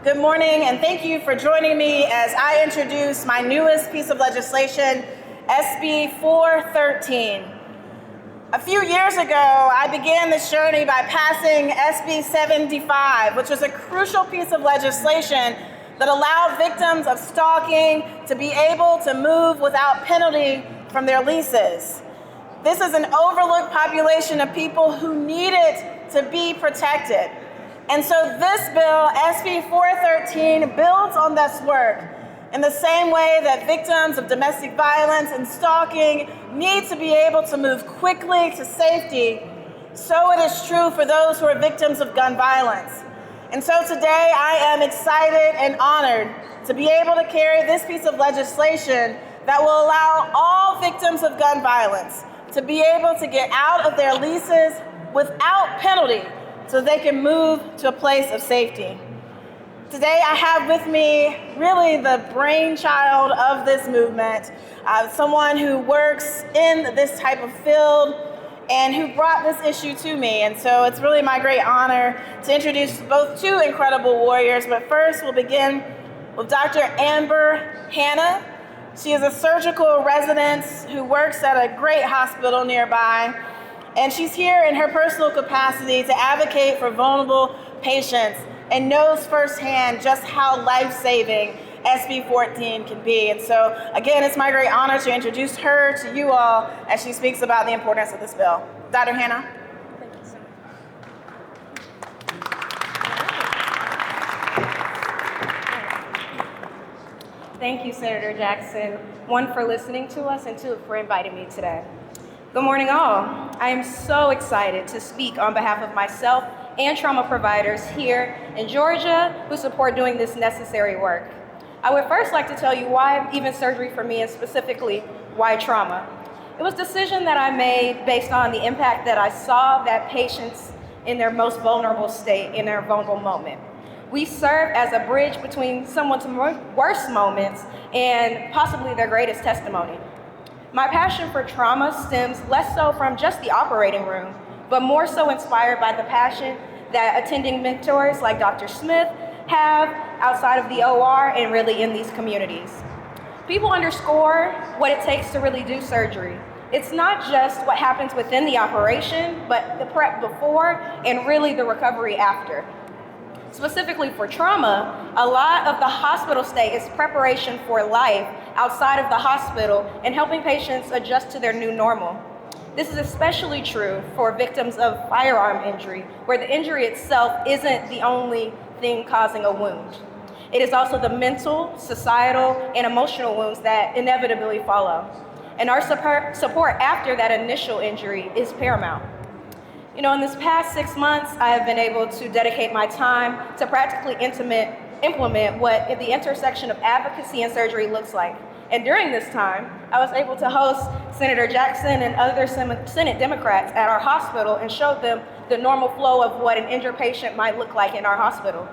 Good morning, and thank you for joining me as I introduce my newest piece of legislation, SB 413. A few years ago, I began this journey by passing SB 75, which was a crucial piece of legislation that allowed victims of stalking to be able to move without penalty from their leases. This is an overlooked population of people who needed to be protected. And so this bill, SB 413, builds on this work in the same way that victims of domestic violence and stalking need to be able to move quickly to safety. So it is true for those who are victims of gun violence. And so today I am excited and honored to be able to carry this piece of legislation that will allow all victims of gun violence to be able to get out of their leases without penalty, so they can move to a place of safety. Today I have with me really the brainchild of this movement, someone who works in this type of field and who brought this issue to me. And so it's really my great honor to introduce both two incredible warriors. But first we'll begin with Dr. Amber Hanna. She is a surgical resident who works at a great hospital nearby. And she's here in her personal capacity to advocate for vulnerable patients and knows firsthand just how life-saving SB 14 can be. And so, again, it's my great honor to introduce her to you all as she speaks about the importance of this bill. Dr. Hanna. Thank you so much. Thank you, Senator Jackson, one, for listening to us, and two, for inviting me today. Good morning, all. I am so excited to speak on behalf of myself and trauma providers here in Georgia who support doing this necessary work. I would first like to tell you why even surgery for me, and specifically why trauma. It was a decision that I made based on the impact that I saw that patients in their most vulnerable state, in their vulnerable moment. We serve as a bridge between someone's worst moments and possibly their greatest testimony. My passion for trauma stems less so from just the operating room, but more so inspired by the passion that attending mentors like Dr. Smith have outside of the OR and really in these communities. People underscore what it takes to really do surgery. It's not just what happens within the operation, but the prep before and really the recovery after. Specifically for trauma, a lot of the hospital stay is preparation for life outside of the hospital and helping patients adjust to their new normal. This is especially true for victims of firearm injury, where the injury itself isn't the only thing causing a wound. It is also the mental, societal, and emotional wounds that inevitably follow. And our support after that initial injury is paramount. You know, in this past 6 months, I have been able to dedicate my time to practically implement what the intersection of advocacy and surgery looks like. And during this time, I was able to host Senator Jackson and other Senate Democrats at our hospital and showed them the normal flow of what an injured patient might look like in our hospital.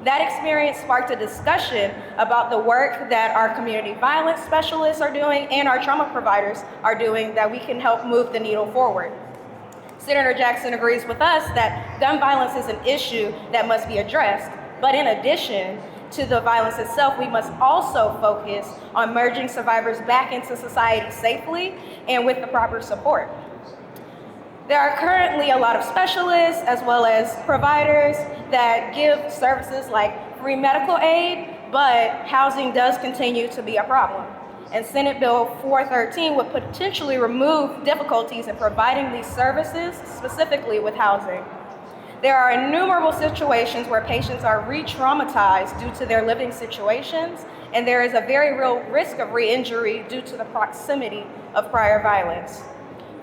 That experience sparked a discussion about the work that our community violence specialists are doing and our trauma providers are doing that we can help move the needle forward. Senator Jackson agrees with us that gun violence is an issue that must be addressed, but in addition to the violence itself, we must also focus on merging survivors back into society safely and with the proper support. There are currently a lot of specialists as well as providers that give services like free medical aid, but housing does continue to be a problem. And Senate Bill 413 would potentially remove difficulties in providing these services, specifically with housing. There are innumerable situations where patients are re-traumatized due to their living situations, and there is a very real risk of re-injury due to the proximity of prior violence.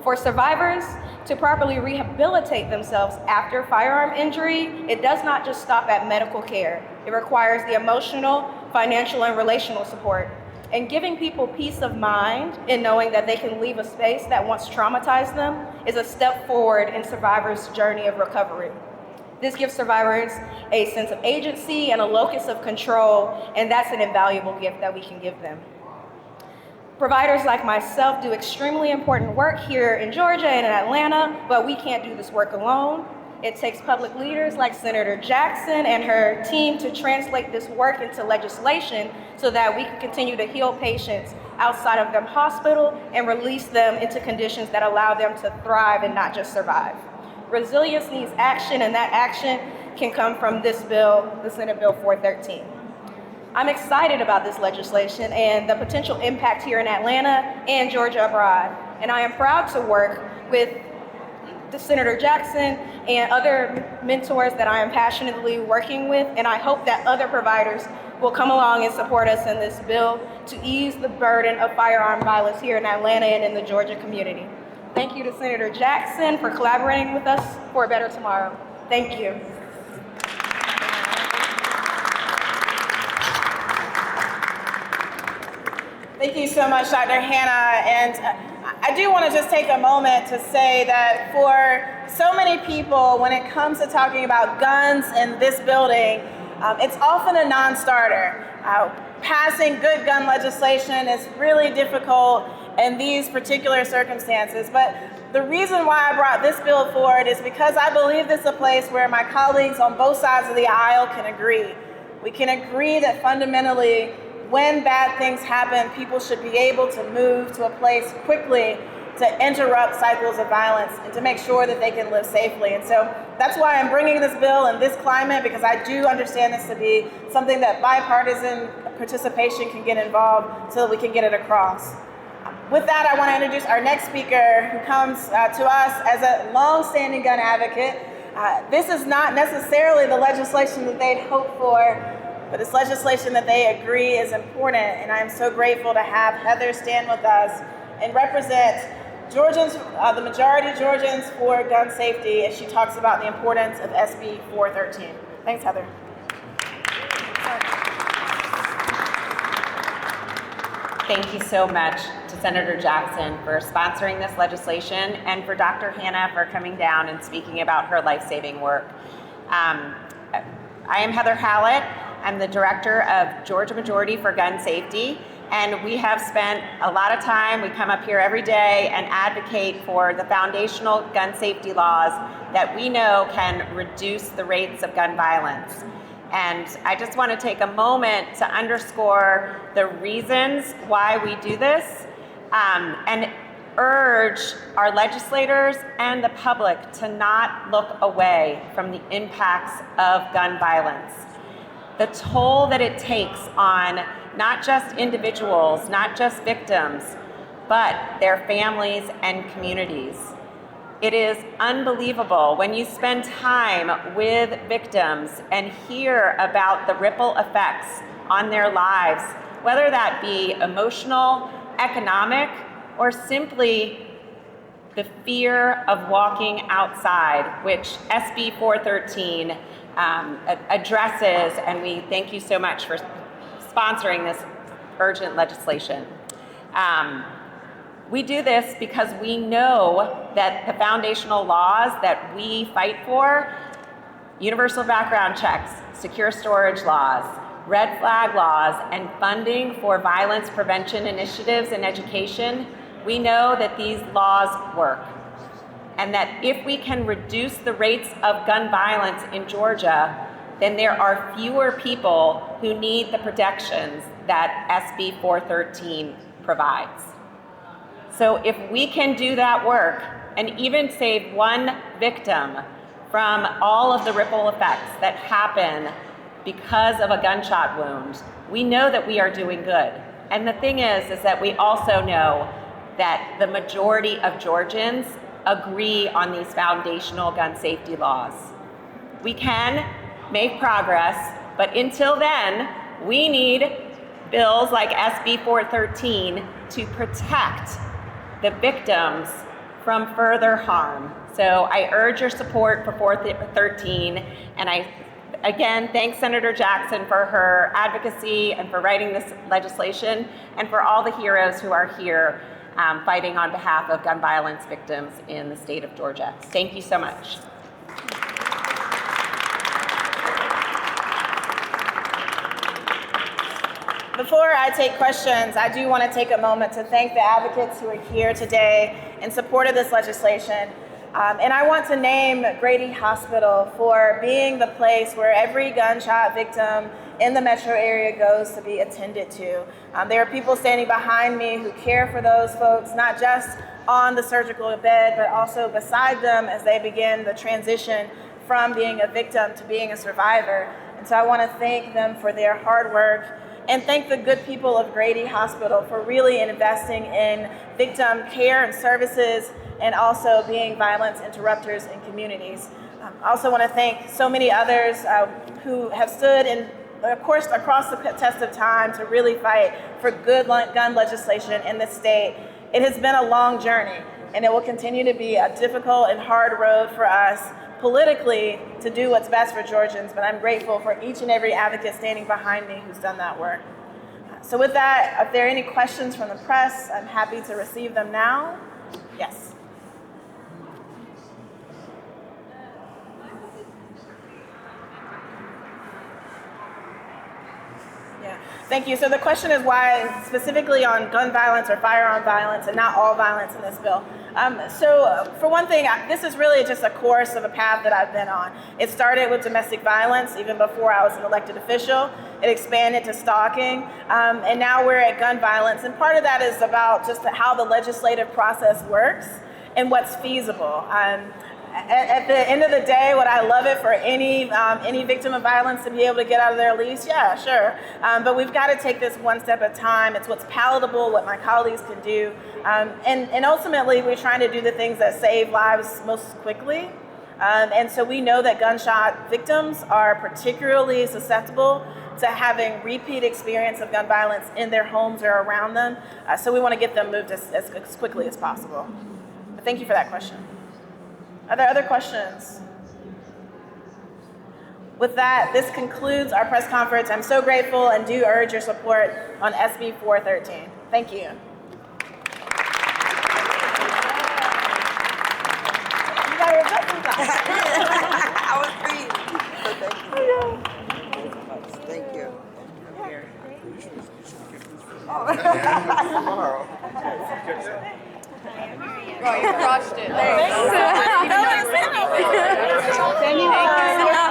For survivors to properly rehabilitate themselves after firearm injury, it does not just stop at medical care. It requires the emotional, financial, and relational support. And giving people peace of mind in knowing that they can leave a space that once traumatized them is a step forward in survivors' journey of recovery. This gives survivors a sense of agency and a locus of control, and that's an invaluable gift that we can give them. Providers like myself do extremely important work here in Georgia and in Atlanta, but we can't do this work alone. It takes public leaders like Senator Jackson and her team to translate this work into legislation so that we can continue to heal patients outside of the hospital and release them into conditions that allow them to thrive and not just survive. Resilience needs action, and that action can come from this bill, the Senate Bill 413. I'm excited about this legislation and the potential impact here in Atlanta and Georgia abroad. And I am proud to work with the Senator Jackson and other mentors that I am passionately working with. And I hope that other providers will come along and support us in this bill to ease the burden of firearm violence here in Atlanta and in the Georgia community. Thank you to Senator Jackson for collaborating with us for a better tomorrow. Thank you. Thank you so much, Dr. Hannah. And I do want to just take a moment to say that for so many people, when it comes to talking about guns in this building, it's often a non-starter. Passing good gun legislation is really difficult in these particular circumstances. But the reason why I brought this bill forward is because I believe this is a place where my colleagues on both sides of the aisle can agree. We can agree that fundamentally, when bad things happen, people should be able to move to a place quickly to interrupt cycles of violence and to make sure that they can live safely. And so that's why I'm bringing this bill in this climate, because I do understand this to be something that bipartisan participation can get involved so that we can get it across. With that, I want to introduce our next speaker, who comes to us as a long-standing gun advocate. This is not necessarily the legislation that they'd hoped for, but it's legislation that they agree is important, and I am so grateful to have Heather stand with us and represent Georgians, the majority Georgians for gun safety, as she talks about the importance of SB 413. Thanks, Heather. Thank you so much to Senator Jackson for sponsoring this legislation and for Dr. Hannah for coming down and speaking about her life-saving work. I am Heather Hallett. I'm the director of Georgia Majority for Gun Safety, and we have spent a lot of time, we come up here every day and advocate for the foundational gun safety laws that we know can reduce the rates of gun violence. And I just want to take a moment to underscore the reasons why we do this, and urge our legislators and the public to not look away from the impacts of gun violence. The toll that it takes on not just individuals, not just victims, but their families and communities. It is unbelievable when you spend time with victims and hear about the ripple effects on their lives, whether that be emotional, economic, or simply the fear of walking outside, which SB 413 addresses, and we thank you so much for sponsoring this urgent legislation. We do this because we know that the foundational laws that we fight for, universal background checks, secure storage laws, red flag laws, and funding for violence prevention initiatives in education, we know that these laws work. And that if we can reduce the rates of gun violence in Georgia, then there are fewer people who need the protections that SB 413 provides. So if we can do that work and even save one victim from all of the ripple effects that happen because of a gunshot wound, we know that we are doing good. And the thing is that we also know that the majority of Georgians agree on these foundational gun safety laws. We can make progress, but until then, we need bills like SB 413 to protect the victims from further harm. So I urge your support for 413, and I again thank Senator Jackson for her advocacy and for writing this legislation, and for all the heroes who are here fighting on behalf of gun violence victims in the state of Georgia. Thank you so much. Before I take questions, I do want to take a moment to thank the advocates who are here today in support of this legislation. And I want to name Grady Hospital for being the place where every gunshot victim in the metro area goes to be attended to. There are people standing behind me who care for those folks, not just on the surgical bed, but also beside them as they begin the transition from being a victim to being a survivor. And so I want to thank them for their hard work and thank the good people of Grady Hospital for really investing in victim care and services and also being violence interrupters in communities. I also want to thank so many others who have stood in, of course, across the test of time to really fight for good gun legislation in this state. It has been a long journey, and it will continue to be a difficult and hard road for us politically to do what's best for Georgians, but I'm grateful for each and every advocate standing behind me who's done that work. So with that, if there are any questions from the press, I'm happy to receive them now. Yes. Thank you. So the question is why specifically on gun violence or firearm violence and not all violence in this bill. So for one thing, this is really just a course of a path that I've been on. It started with domestic violence even before I was an elected official. It expanded to stalking, and now we're at gun violence. And part of that is about just how the legislative process works and what's feasible. At the end of the day, would I love it for any victim of violence to be able to get out of their lease? Yeah, sure. But we've got to take this one step at a time. It's what's palatable, what my colleagues can do. And ultimately, we're trying to do the things that save lives most quickly. And so we know that gunshot victims are particularly susceptible to having repeat experience of gun violence in their homes or around them. So we want to get them moved as quickly as possible. But thank you for that question. Are there other questions? With that, this concludes our press conference. I'm so grateful and do urge your support on SB 413. Thank you. I was free. Thank you. Oh, you crushed it. Thank you.